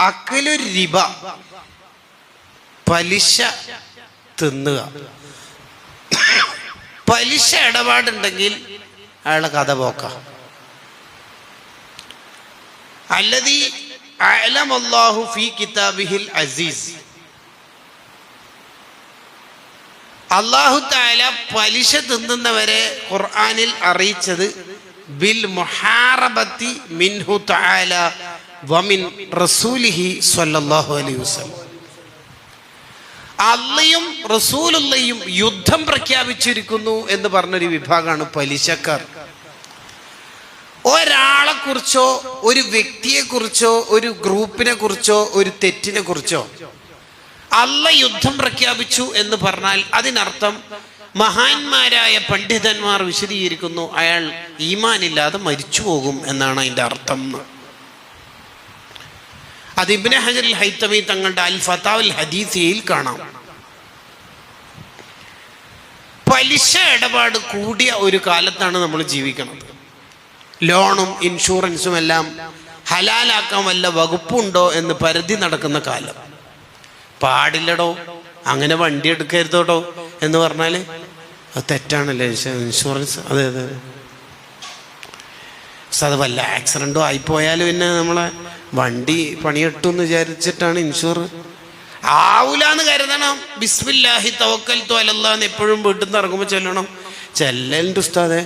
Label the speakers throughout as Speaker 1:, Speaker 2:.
Speaker 1: അക്കലു റിബ, പലിശ തിന്നുക. പലിശ ഇടപാടുണ്ടെങ്കിൽ അയാളെ കഥ പോക്ക. അല്ലദീ അഅലമല്ലാഹു ഫീ കിതാബിഹിൽ അസീസ്, അല്ലാഹു തആല പലിശ തിന്നുന്നവരെ ഖുർആനിൽ അറിയിച്ചത് ബിൽ മുഹാറബത്തി മിൻഹു തആല വമിൻ റസൂലിഹി സ്വല്ലല്ലാഹു അലൈഹി വസല്ലം. അള്ളയും റസൂലുള്ളയും യുദ്ധം പ്രഖ്യാപിച്ചിരിക്കുന്നു എന്ന് പറഞ്ഞൊരു വിഭാഗമാണ് പലിശക്കാർ. ഒരാളെ കുറിച്ചോ ഒരു വ്യക്തിയെ കുറിച്ചോ ഒരു ഗ്രൂപ്പിനെ കുറിച്ചോ ഒരു തെറ്റിനെ കുറിച്ചോ അള്ള യുദ്ധം പ്രഖ്യാപിച്ചു എന്ന് പറഞ്ഞാൽ അതിനർത്ഥം മഹാന്മാരായ പണ്ഡിതന്മാർ വിശദീകരിക്കുന്നു അയാൾ ഈമാനില്ലാതെ മരിച്ചു പോകും എന്നാണ് അതിൻ്റെ അർത്ഥം. അത് ഇബ്നു ഹജർ അൽ ഹൈതമി തങ്ങളുടെ അൽ ഫതാവൽ ഹദീസിയിൽ കാണാം. പലിശ ഇടപാട് കൂടിയ ഒരു കാലത്താണ് നമ്മൾ ജീവിക്കുന്നത്. ലോണും ഇൻഷുറൻസും എല്ലാം ഹലാലാക്കാൻ വല്ല വകുപ്പുണ്ടോ എന്ന് പരതി നടക്കുന്ന കാലം. പാടില്ലടോ, അങ്ങനെ വണ്ടി എടുക്കരുതോടോ എന്ന് പറഞ്ഞാൽ അത് തെറ്റാണല്ലേ ഇൻഷുറൻസ്. അതെ അതെ, അത് വല്ല ആക്സിഡൻറ്റോ ആയിപ്പോയാൽ പിന്നെ നമ്മളെ വണ്ടി പണിയിട്ടു എന്ന് വിചാരിച്ചിട്ടാണ് ഇൻഷുർ. ആവൂലെന്ന് കരുതണം. ബിസ്മില്ലാഹി തവക്കൽതു അലല്ലാഹ് എന്ന് എപ്പോഴും വീട്ടിൽ നിന്ന് ഇറങ്ങുമ്പോൾ ചെല്ലണം. ചെല്ലലുണ്ട് ഉസ്താദെ,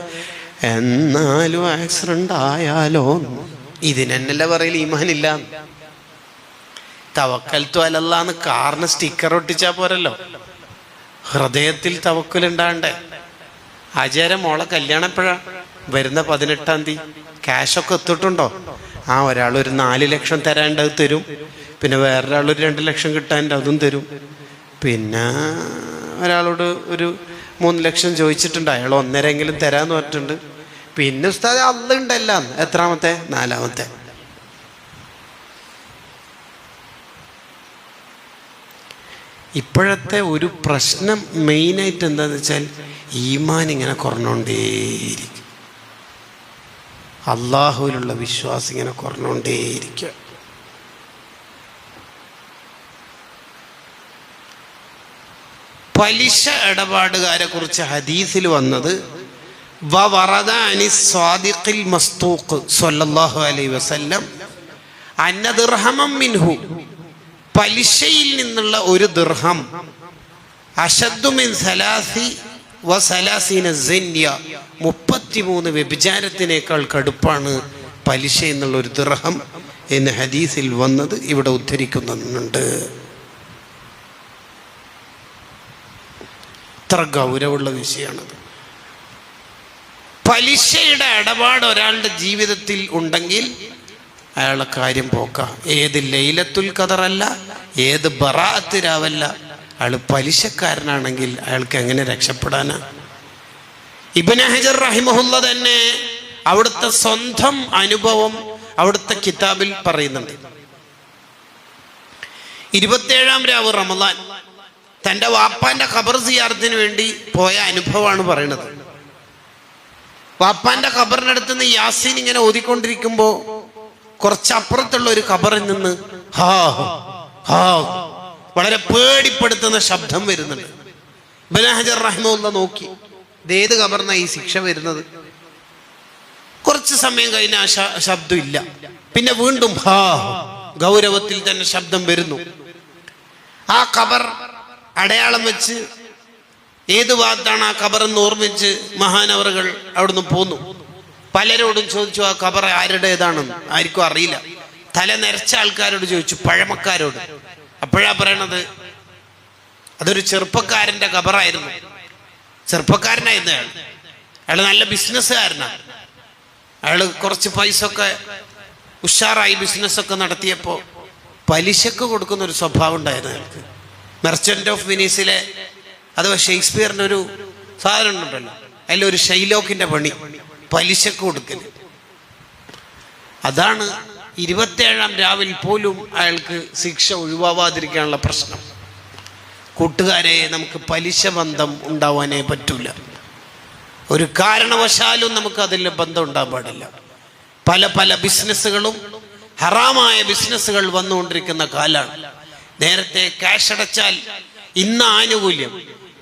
Speaker 1: എന്നാലും ആക്സിഡന്റ് ആയാലോ. ഇതിനെന്നല്ല പറയൽ ഈമാനില്ല. തവക്കൽതു അലല്ലാഹ് എന്ന് കാറിന് സ്റ്റിക്കർ ഒട്ടിച്ചാൽ പോരല്ലോ, ഹൃദയത്തിൽ തവക്കലുണ്ടാണ്ടേ. ആചാര്യ മോളെ കല്യാണം എപ്പോഴാ വരുന്ന? 18-ാം തീയതി. ക്യാഷൊക്കെ എത്തിട്ടുണ്ടോ? ഒരാൾ ഒരു 4 ലക്ഷം തരാണ്ടത് തരും. പിന്നെ വേറൊരാൾ ഒരു 2 ലക്ഷം കിട്ടാൻ്റെ അതും തരും. പിന്നെ ഒരാളോട് ഒരു 3 ലക്ഷം ചോദിച്ചിട്ടുണ്ട്, അയാൾ 1.5 തരാന്ന് പറഞ്ഞിട്ടുണ്ട്. പിന്നെ ഉസ്താദ് അള്ളുണ്ടല്ല. എത്രാമത്തെ? 4-ാമത്തെ. ഇപ്പോഴത്തെ ഒരു പ്രശ്നം മെയിനായിട്ട് എന്താണെന്ന് വെച്ചാൽ ഈമാൻ ഇങ്ങനെ കുറഞ്ഞുകൊണ്ടേയിരിക്കും. അള്ളാഹുവിലുള്ള വിശ്വാസം ഇങ്ങനെ കുറഞ്ഞുകൊണ്ടേയിരിക്കുക. പലിശ ഇടപാടുകാരെ കുറിച്ച് ഹദീസിൽ വന്നത് വറദ അനി സ്വാദിഖിൽ മസ്തൂഖ് സ്വല്ലല്ലാഹു അലൈഹി വസല്ലം അന്ന ദിർഹമൻ മിൻഹു, പലിശയിൽ നിന്നുള്ള ഒരു ദിർഹം അശദ്ദു മിൻ സലാസീന സിന്യ, 33 വ്യഭിചാരത്തിനേക്കാൾ കടുപ്പാണ് പലിശ എന്നുള്ള ഒരു ദിർഹം എന്ന് ഹദീസിൽ വന്നത് ഇവിടെ ഉദ്ധരിക്കുന്നുണ്ട്. ഇത്ര ഗൗരവമുള്ള വിഷയമാണത്. പലിശയുടെ ഇടപാട് ഒരാളുടെ ജീവിതത്തിൽ ഉണ്ടെങ്കിൽ അയാളുടെ കാര്യം പോക്ക. ഏത് ലൈലത്തുൽ ഖദറല്ല, ഏത് ബറാഅത്ത് രാവല്ല, അയാൾ പലിശക്കാരനാണെങ്കിൽ അയാൾക്ക് എങ്ങനെ രക്ഷപ്പെടാനാ? ഇബ്നു ഹജർ റഹിമഹുല്ല തന്നെ അവിടുത്തെ സ്വന്തം അനുഭവം അവിടുത്തെ കിതാബിൽ പറയുന്നുണ്ട്. 27-ാം രാവ് റമദാൻ തൻ്റെ വാപ്പാന്റെ ഖബർ സിയാറത്തിന് വേണ്ടി പോയ അനുഭവമാണ് പറയുന്നത്. വാപ്പാന്റെ ഖബറിനടുത്ത് നിന്ന് യാസീൻ ഇങ്ങനെ ഓതിക്കൊണ്ടിരിക്കുമ്പോൾ കുറച്ചപ്പുറത്തുള്ള ഒരു ഖബറിൽ നിന്ന് ഹാ ഹാ വളരെ പേടിപ്പെടുത്തുന്ന ശബ്ദം വരുന്നുണ്ട്. ഇബ്നു ഹജർ റഹിമഹുല്ല നോക്കി, ഇതേത് ഖബറിനാ ഈ ശിക്ഷ വരുന്നത്? കുറച്ച് സമയം കഴിഞ്ഞ ആ ശബ്ദം ഇല്ല. പിന്നെ വീണ്ടും ഹാ ഗൗരവത്തിൽ തന്നെ ശബ്ദം വരുന്നു. ആ ഖബർ അടയാളം വെച്ച് ഏത് ഭാഗത്താണ് ആ ഖബറെന്ന് ഓർമ്മിച്ച് മഹാനവറുകൾ അവിടുന്ന് പോന്നു. പലരോടും ചോദിച്ചു ആ ഖബർ ആരുടേതാണെന്ന്. ആർക്കും അറിയില്ല. തല നിരച്ച ആൾക്കാരോട് ചോദിച്ചു, പഴമക്കാരോട്. അപ്പോഴാ പറയണത് അതൊരു ചെറുപ്പക്കാരന്റെ ഖബറായിരുന്നു. ചെറുപ്പക്കാരനായിരുന്നു അയാൾ. അയാൾ നല്ല ബിസിനസ്സുകാരനാണ്. അയാൾ കുറച്ച് പൈസ ഒക്കെ ഉഷാറായി ബിസിനസ്സൊക്കെ നടത്തിയപ്പോൾ പലിശക്ക് കൊടുക്കുന്ന ഒരു സ്വഭാവം ഉണ്ടായിരുന്നു അയാൾക്ക്. മെർച്ചന്റ് ഓഫ് വെനീസിലെ അഥവാ ഷേക്സ്പിയറിന്റെ ഒരു സാധനം ഉണ്ടല്ലോ, അതിലൊരു ഷൈലോക്കിന്റെ പണി, പലിശക്ക് കൊടുക്കൽ. അതാണ് 27-ാം രാവിൽ പോലും അയാൾക്ക് ശിക്ഷ ഒഴിവാവാതിരിക്കാനുള്ള പ്രശ്നം. കൂട്ടുകാരെ, നമുക്ക് പലിശ ബന്ധം ഉണ്ടാവാനേ പറ്റൂല. ഒരു കാരണവശാലും നമുക്ക് അതിൽ ബന്ധം ഉണ്ടാകാൻ പാടില്ല. പല പല ബിസിനസ്സുകളും ഹറാമായ ബിസിനസ്സുകൾ വന്നുകൊണ്ടിരിക്കുന്ന കാലാണ്. നേരത്തെ ക്യാഷ് അടച്ചാൽ ഇന്ന ആനുകൂല്യം,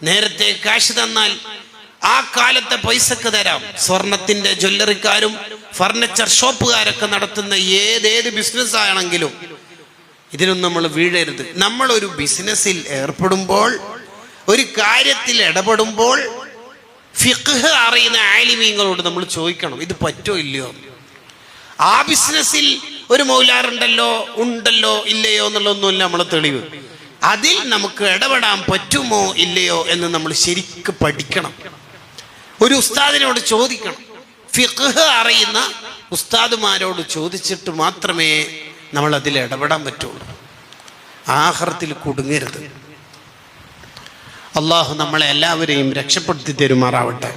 Speaker 1: നേരത്തെ ക്യാഷ് തന്നാൽ ആ കാലത്തെ പൈസക്ക് തരാം. സ്വർണത്തിന്റെ ജ്വല്ലറിക്കാരും ഫർണിച്ചർ ഷോപ്പുകാരൊക്കെ നടത്തുന്ന ഏതേത് ബിസിനസ് ആണെങ്കിലും ഇതിനൊന്നും നമ്മൾ വീഴരുത്. നമ്മളൊരു ബിസിനസ്സിൽ ഏർപ്പെടുമ്പോൾ, ഒരു കാര്യത്തിൽ ഇടപെടുമ്പോൾ ഫിഖ്ഹ് അറിയുന്ന ആലിമീങ്ങളോട് നമ്മൾ ചോദിക്കണം, ഇത് പറ്റോ ഇല്ലയോ. ആ ബിസിനസ്സിൽ ഒരു മൗലാറുണ്ടല്ലോ, ഉണ്ടല്ലോ ഇല്ലയോ എന്നുള്ളതൊന്നുമില്ല നമ്മളെ തെളിവ്. അതിൽ നമുക്ക് ഇടപെടാൻ പറ്റുമോ ഇല്ലയോ എന്ന് നമ്മൾ ശരിക്കും പഠിക്കണം. ഒരു ഉസ്താദിനോട് ചോദിക്കണം. ഫിഖ്ഹ് അറിയുന്ന ഉസ്താദുമാരോട് ചോദിച്ചിട്ട് മാത്രമേ നമ്മൾ അതിൽ ഇടപെടാൻ പറ്റുള്ളൂ. ആഖിറത്തിൽ കുടുങ്ങരുത്. അള്ളാഹു നമ്മളെ എല്ലാവരെയും രക്ഷപ്പെടുത്തി തരുമാറാവട്ടെ.